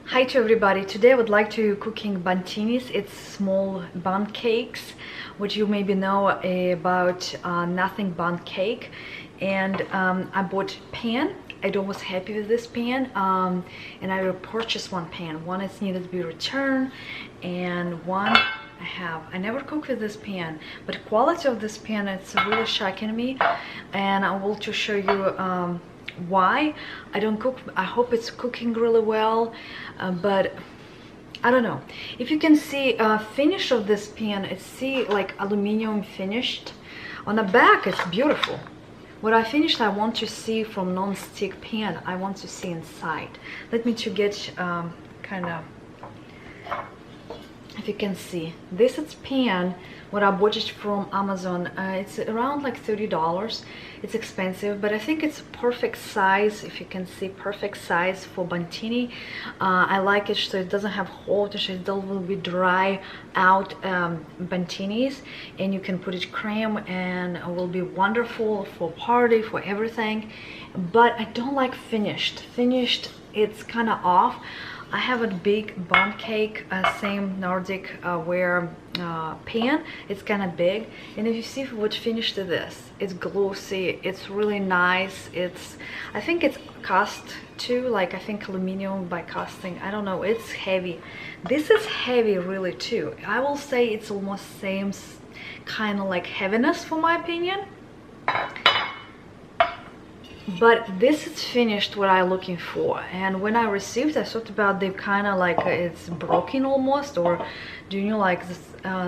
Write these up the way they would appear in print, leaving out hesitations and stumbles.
Hi to everybody. Today I would like to cooking Bundtinis. It's small bun cakes, which you maybe know about nothing bun cake. And I bought pan. I was happy with this pan, and I purchased one pan. One is needed to be returned, and one I never cook with this pan, but the quality of this pan, it's really shocking me, and I will to show you why I don't cook. I hope it's cooking really well, but I don't know if you can see finish of this pan. It's like aluminum finished on the back. It's beautiful. What I finished, I want to see from non-stick pan. I want to see inside. Let me to get kind of, if you can see, this is pan what I bought it from Amazon. It's around like $30. It's expensive, but I think it's perfect size. If you can see, perfect size for Bundtini. I like it so it doesn't have holes, so it will be dry out Bundtinis, and you can put it cream and it will be wonderful for party, for everything. But I don't like finished. Finished, it's kind of off. I have a big bun cake, same Nordic Ware pan. It's kind of big, and if you see what finished to this, it's glossy, it's really nice. I think it's cast too, like I think aluminum by casting. I don't know, it's heavy. This is heavy really too. I will say it's almost same kind of like heaviness for my opinion. But this is finished what I'm looking for, and when I received, I thought about they kind of like it's broken almost, or do you know, like this,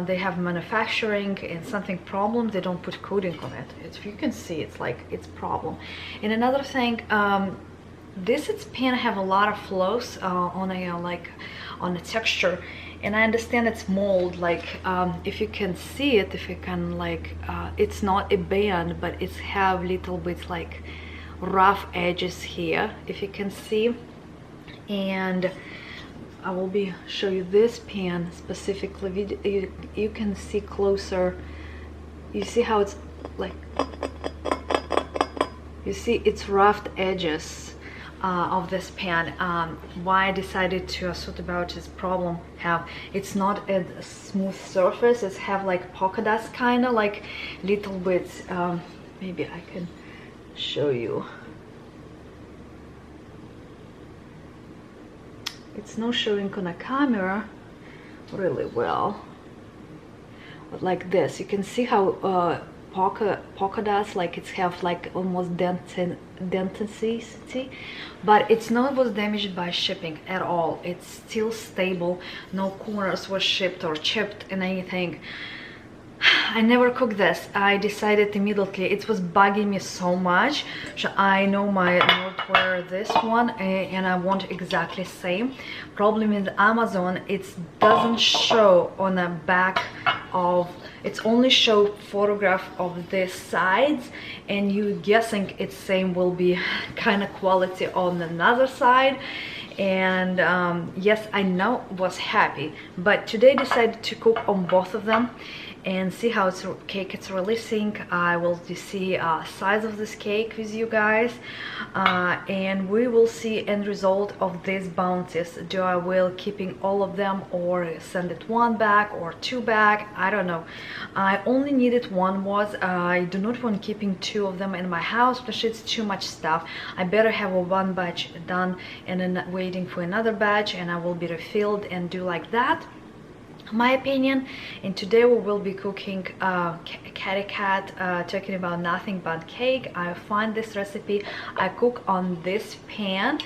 they have manufacturing and something problem, they don't put coating on it. If you can see, it's like it's problem. And another thing, this pan have a lot of flows on a like on the texture, and I understand it's mold, like if you can see it, if you can like it's not a band, but it's have little bits like rough edges here, if you can see. And I will be show you this pan specifically. You can see closer. You see how it's like, you see it's rough edges of this pan. Why I decided to sort about this problem have, it's not a smooth surface, it's have like polka dots, kind of like little bits. Maybe I can show you. It's not showing on a camera really well, but like this, you can see how polka dots, like it's have like almost denticity, but it's not was damaged by shipping at all. It's still stable. No corners was shipped or chipped and anything. I never cooked this. I decided immediately, it was bugging me so much. So I know my not wear this one, and I want exactly same. Problem with Amazon, it doesn't show on the back of, it's only show photograph of the sides, and you guessing it's same will be kind of quality on another side. And yes, I know was happy, but today decided to cook on both of them and see how it's cake it's releasing. I will see size of this cake with you guys, and we will see end result of these bounties. Do I will keeping all of them or send it one back or two back? I don't know. I only needed one. Was I do not want keeping two of them in my house because it's too much stuff. I better have a one batch done and then waiting for another batch, and I will be refilled and do like that, my opinion. And today we will be cooking catty cat, talking about nothing but cake. I find this recipe, I cook on this pan,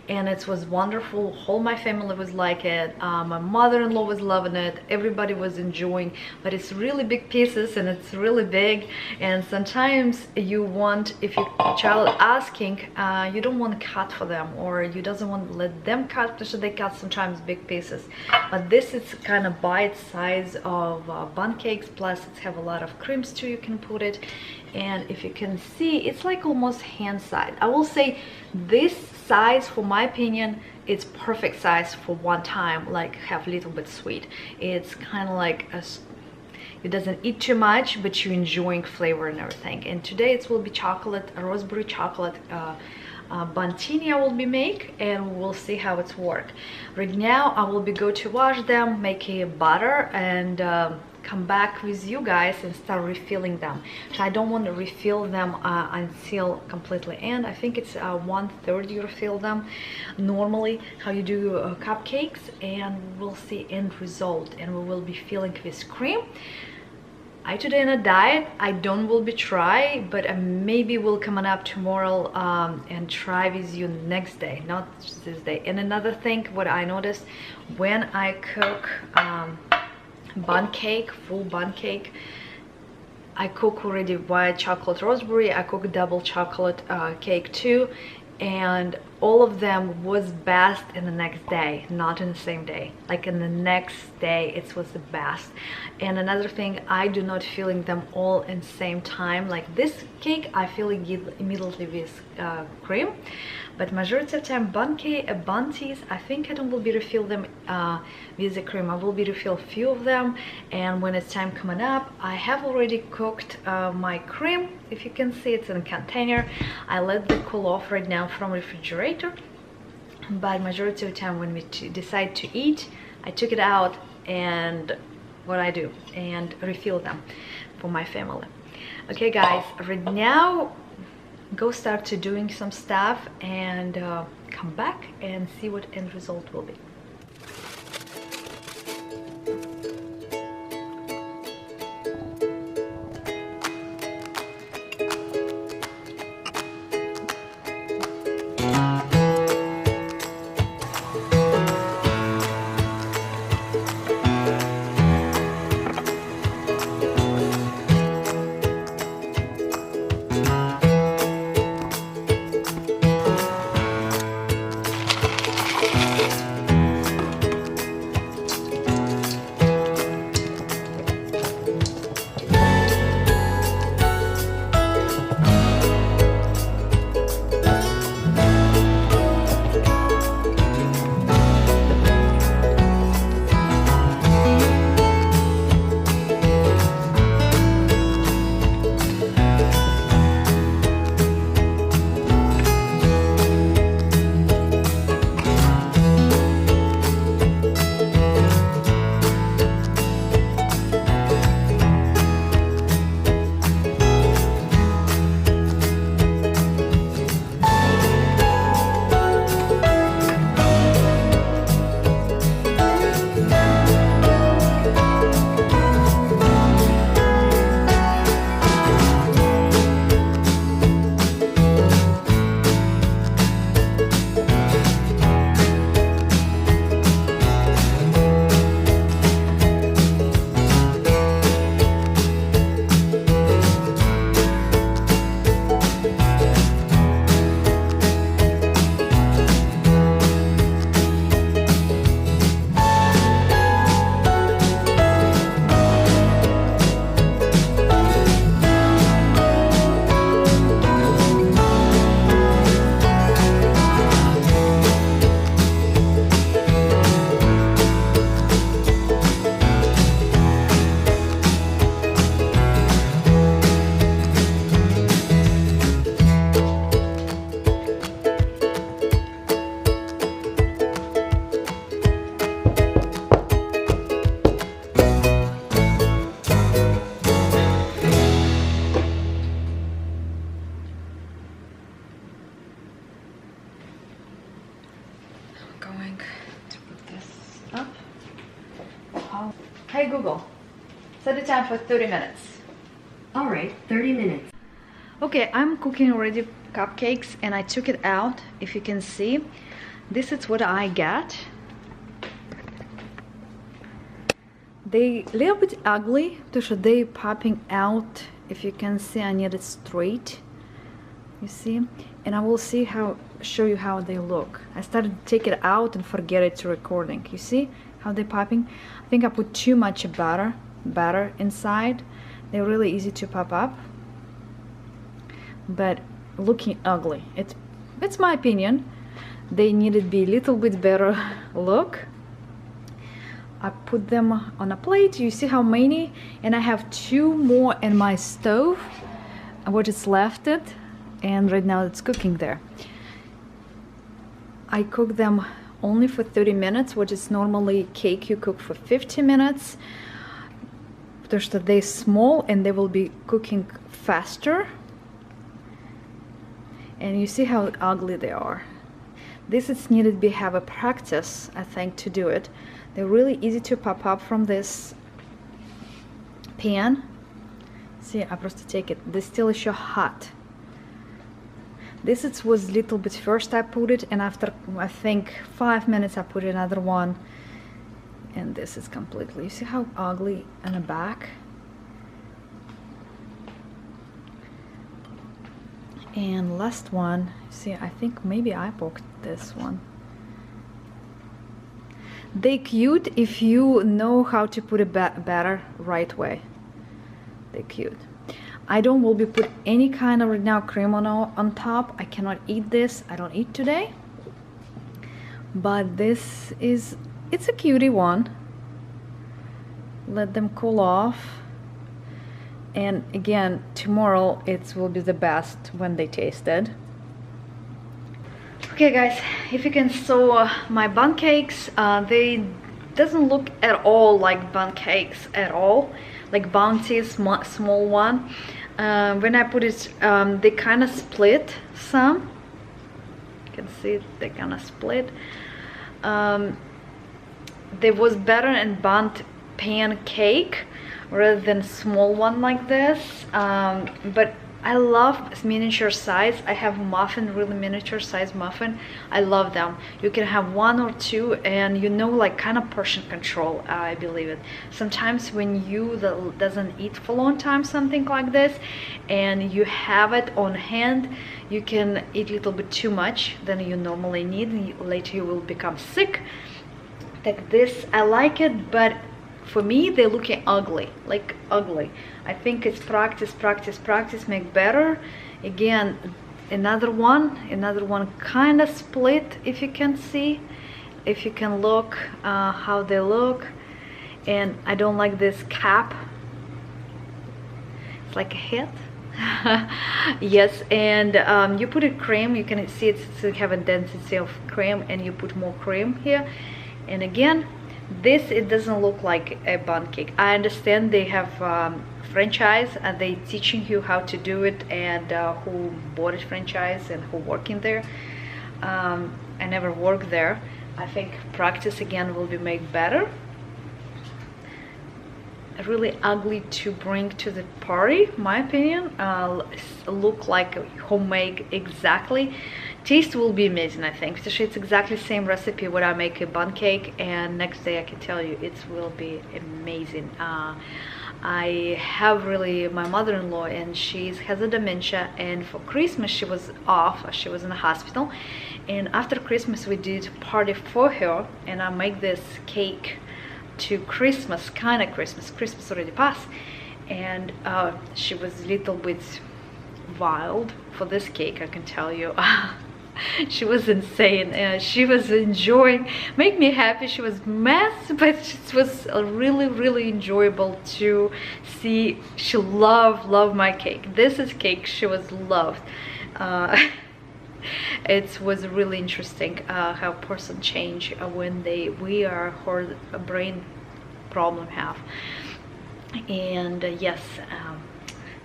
and it was wonderful. Whole my family was like it. My mother-in-law was loving it. Everybody was enjoying, but it's really big pieces and it's really big, and sometimes you want, if your child asking, you don't want to cut for them, or you doesn't want to let them cut, because they cut sometimes big pieces. But this is kind of bite size of bun cakes, plus it have a lot of creams too, you can put it. And if you can see, it's like almost hand size. I will say this size, for my opinion, it's perfect size for one time, like have a little bit sweet. It's kind of like it doesn't eat too much, but you're enjoying flavor and everything. And today it will be chocolate, raspberry chocolate Bundtini I will be make, and we'll see how it's work. Right now I will be go to wash them, make a butter, and come back with you guys and start refilling them. So I don't want to refill them until completely end. I think it's 1/3 you refill them normally how you do cupcakes, and we'll see end result, and we will be filling with cream. I today in a diet. I don't will be try, but maybe we'll coming up tomorrow and try with you next day, not this day. And another thing what I noticed when I cook Bundt cake, full Bundt cake, I cook already white chocolate raspberry, I cook double chocolate cake too, and all of them was best in the next day, not in the same day. Like in the next day it was the best. And another thing, I do not filling them all in the same time. Like this cake I filling it immediately with cream, but majority of time Bundties, I think I don't will be refill them with the cream. I will be refill few of them, and when it's time coming up, I have already cooked my cream. If you can see, it's in a container. I let it cool off right now from refrigerator, but majority of the time when we decide to eat, I took it out and what I do and refill them for my family. Okay guys, right now go start to doing some stuff and come back and see what end result will be. Hey Google, set the time for 30 minutes. All right, 30 minutes. Okay, I'm cooking already cupcakes and I took it out. If you can see, this is what I got. They a little bit ugly because they popping out. If you can see, I need it straight. You see, and I will show you how they look. I started to take it out and forget it to recording. You see how they popping? I think I put too much batter inside. They're really easy to pop up, but looking ugly. It's my opinion. They needed to be a little bit better look. I put them on a plate. You see how many? And I have 2 more in my stove, what is left it, and right now it's cooking there. I cook them only for 30 minutes, which is normally cake you cook for 50 minutes. Because they're small and they will be cooking faster. And you see how ugly they are. This is needed to have a practice, I think, to do it. They're really easy to pop up from this pan. See, I just take it. They still еще hot. This was little bit first I put it, and after I think 5 minutes I put another one. And this is completely, you see how ugly in the back? And last one, see, I think maybe I poked this one. They cute if you know how to put a batter right way. They're cute. I don't will be put any kind of right now cream on top. I cannot eat this. I don't eat today. But this is, it's a cutie one. Let them cool off. And again, tomorrow it will be the best when they tasted. Okay guys, if you can saw my Bundt cakes, they doesn't look at all like Bundt cakes at all, like Bounty small one. When I put it, they kind of split some. You can see they kind of split. There was better in Bundt pancake rather than small one like this. But I love miniature size. I have muffin, really miniature size muffin. I love them. You can have one or two, and you know, like kind of portion control, I believe it. Sometimes when you doesn't eat for a long time something like this, and you have it on hand, you can eat a little bit too much than you normally need, and later you will become sick. Like this, I like it, but for me they're looking ugly, like ugly. I think it's practice make better. Again, another one kind of split, if you can see, if you can look how they look. And I don't like this cap. It's like a hit. Yes. And you put a cream, you can see it's have a density of cream, and you put more cream here. And again, this, it doesn't look like a Bundt cake. I understand they have franchise and they teaching you how to do it, and who bought a franchise and who working there. I never worked there. I think practice again will be made better. Really ugly to bring to the party, my opinion. Look like homemade exactly. Taste will be amazing, I think, because it's exactly the same recipe what I make a Bundt cake, and next day I can tell you it will be amazing. I have really my mother-in-law, and she has a dementia, and for Christmas she was off, she was in the hospital, and after Christmas we did party for her, and I make this cake to Christmas, kind of Christmas already passed, and she was a little bit wild for this cake, I can tell you. She was insane. She was enjoying, make me happy. She was mess, but it was really enjoyable to see. She loved my cake. This is cake she was loved. It was really interesting how person change when we are her brain problem have. And yes,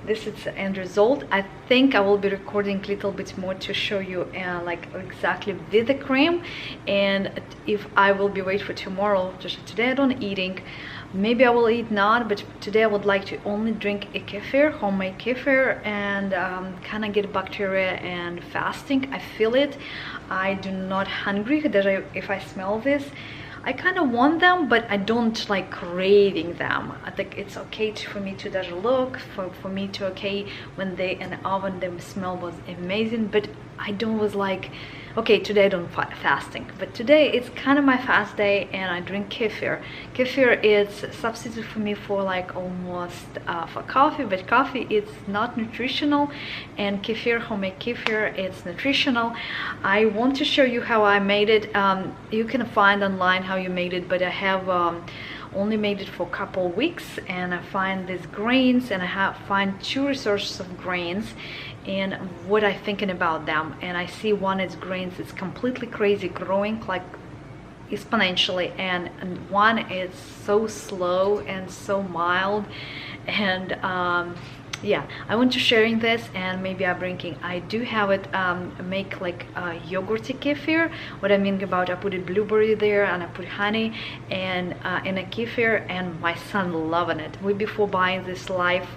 this is the end result. I think I will be recording a little bit more to show you like exactly with the cream, and if I will be wait for tomorrow. Just today I don't eating, maybe I will eat not, but today I would like to only drink a kefir, homemade kefir, and kind of get bacteria and fasting. I feel it. I do not hungry. If I smell this, I kind of want them, but I don't like craving them. I think it's okay for me to just look, for me to okay when they in the oven, the smell was amazing, but I don't was like, okay, today I don't fasting, but today it's kind of my fast day, and I drink kefir. Kefir is a substitute for me for like almost for coffee, but coffee is not nutritional, and kefir, homemade kefir, it's nutritional. I want to show you how I made it. You can find online how you made it, but I have only made it for a couple weeks, and I find these grains, and I find two resources of grains and what I'm thinking about them. And I see one is grains, it's completely crazy, growing like exponentially, and one is so slow and so mild. And yeah, I want to sharing this, and maybe I'm drinking. I do have it make like yogurty kefir. What I mean about, I put a blueberry there and I put honey and in a kefir, and my son loving it. We before buying this live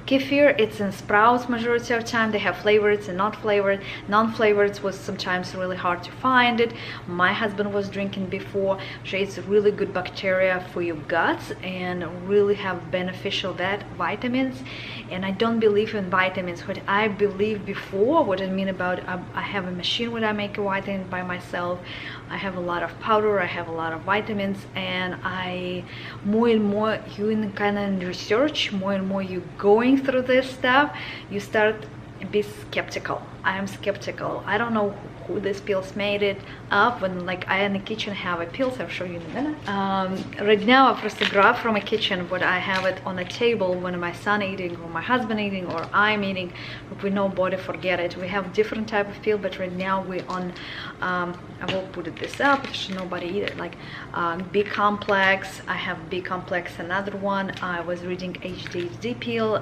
kefir, it's in sprouts majority of time. They have flavored and not flavored. Non-flavored was sometimes really hard to find it. My husband was drinking before. It's really good bacteria for your guts and really have beneficial vitamins. And I don't believe in vitamins. What I believe before, what I mean about, I have a machine where I make a vitamin by myself. I have a lot of powder, I have a lot of vitamins, and I more and more you in kind of research, more and more you going through this stuff, you start be skeptical. I am skeptical. I don't know who these pills made it up. When like I in the kitchen have a pills, I'll show you in a minute. Right now I first grab from a kitchen, but I have it on a table when my son eating or my husband eating or I'm eating. If we nobody forget it. We have different type of pill, but right now we on I will put this up. There's nobody eat it. Like B complex. I have B complex. Another one. I was reading HDHD pill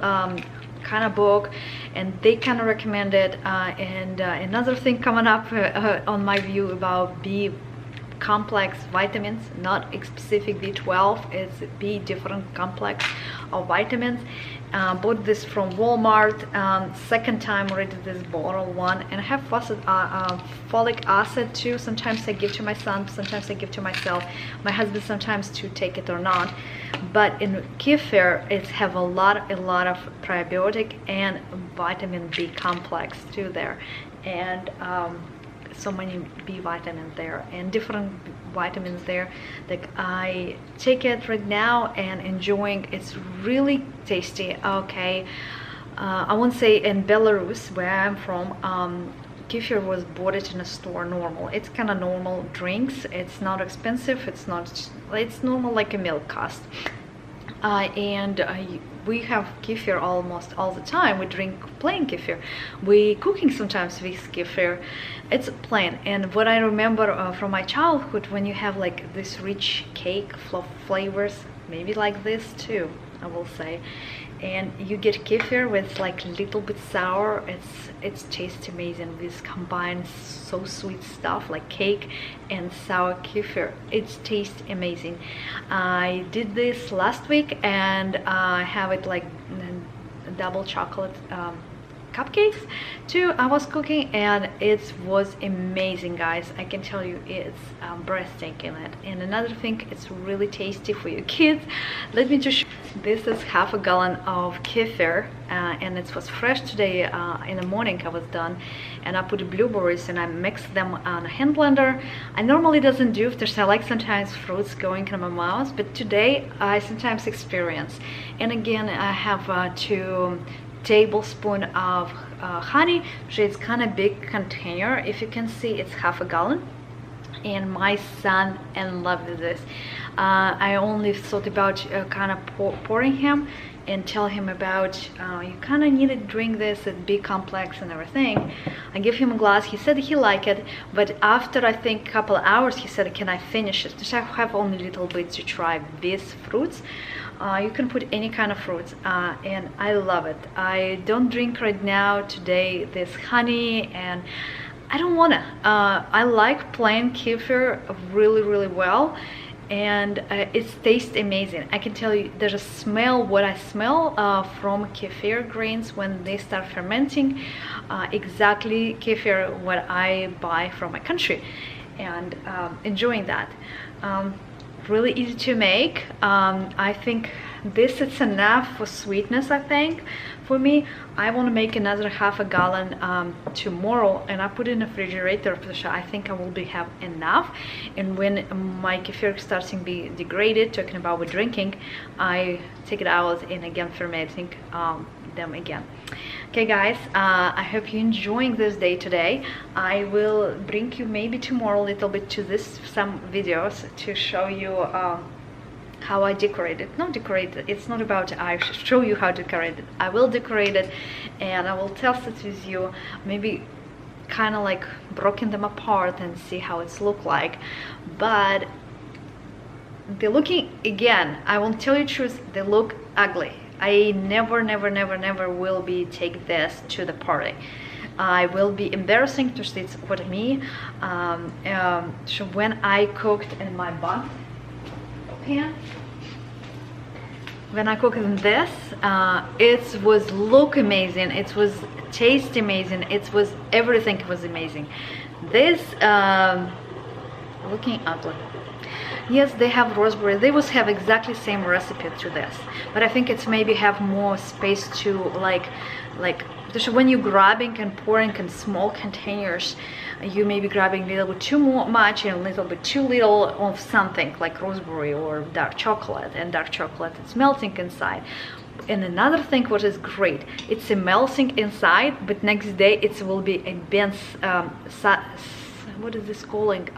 kind of book, and they kind of recommend it. And another thing coming up on my view about B complex vitamins, not specific B12, it's B different complex of vitamins. Bought this from Walmart. Second time already this bottle one, and I have folic acid too. Sometimes I give to my son, sometimes I give to myself, my husband sometimes to take it or not. But in kefir it have a lot of probiotic and vitamin B complex too there, and so many B vitamins there and different vitamins there that I take it right now and enjoying. It's really tasty. Okay, I won't say in Belarus where I'm from, kefir was bought it in a store normal. It's kind of normal drinks. It's not expensive. It's normal like a milk cost. We have kefir almost all the time. We drink plain kefir. We cooking sometimes with kefir. It's plain. And what I remember from my childhood, when you have like this rich cake flavors, maybe like this too, I will say, and you get kefir with like a little bit sour, it's tastes amazing. This combines so sweet stuff like cake and sour kefir. It tastes amazing. I did this last week, and I have it like double chocolate cupcakes too. I was cooking, and it was amazing, guys. I can tell you, it's breathtaking. And another thing, it's really tasty for your kids. Let me just show. This is half a gallon of kefir, and it was fresh today. In the morning I was done, and I put blueberries and I mixed them on a hand blender. I normally doesn't do this. I like sometimes fruits going in my mouth, but today I sometimes experience. And again, I have 2 tablespoons of honey, which is kind of big container. If you can see, it's half a gallon. And my son and loved this. I only thought about kind of pouring him and tell him about you kind of need to drink this at B complex and everything. I give him a glass. He said he liked it, but after I think a couple of hours he said, can I finish it? Because I have only a little bit to try these fruits. You can put any kind of fruits, and I love it. I don't drink right now today this honey, and I don't wanna. I like plain kefir really well, and it tastes amazing. I can tell you, there's a smell, what I smell from kefir grains when they start fermenting, exactly kefir what I buy from my country, and enjoying that. Really easy to make. I think this is enough for sweetness. I think for me, I want to make another half a gallon tomorrow, and I put it in the refrigerator because I think I will have enough. And when my kefir starts to be degraded, talking about with drinking, I take it out and again fermenting them again. Okay guys, I hope you're enjoying this day today. I will bring you maybe tomorrow a little bit to this some videos to show you how I decorate it. Not decorate it, it's not about I show you how to decorate it. I will decorate it and I will test it with you, maybe kind of like broken them apart and see how it's look like. But they're looking, again, I won't tell you the truth, they look ugly. I never will be take this to the party. I will be embarrassing to see what me. So when I cooked in my Bundt pan, when I cooked in this, it was look amazing, it was taste amazing, it was everything was amazing. This looking ugly. Yes, they have raspberry. They will have exactly same recipe to this, but I think it's maybe have more space to like when you're grabbing and pouring in small containers, you may be grabbing a little bit too much and a little bit too little of something like raspberry or dark chocolate, and dark chocolate is melting inside. And another thing what is great, it's a melting inside, but next day it will be a dense what is this calling,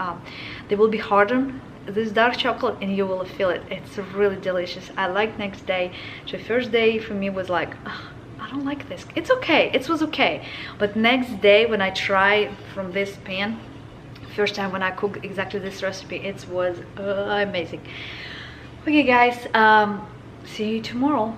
they will be hardened, this dark chocolate, and you will feel it. It's really delicious. I like next day. So first day for me was like, I don't like this. It's okay, it was okay, but next day when I try from this pan, first time when I cook exactly this recipe, it was amazing. Okay guys, see you tomorrow.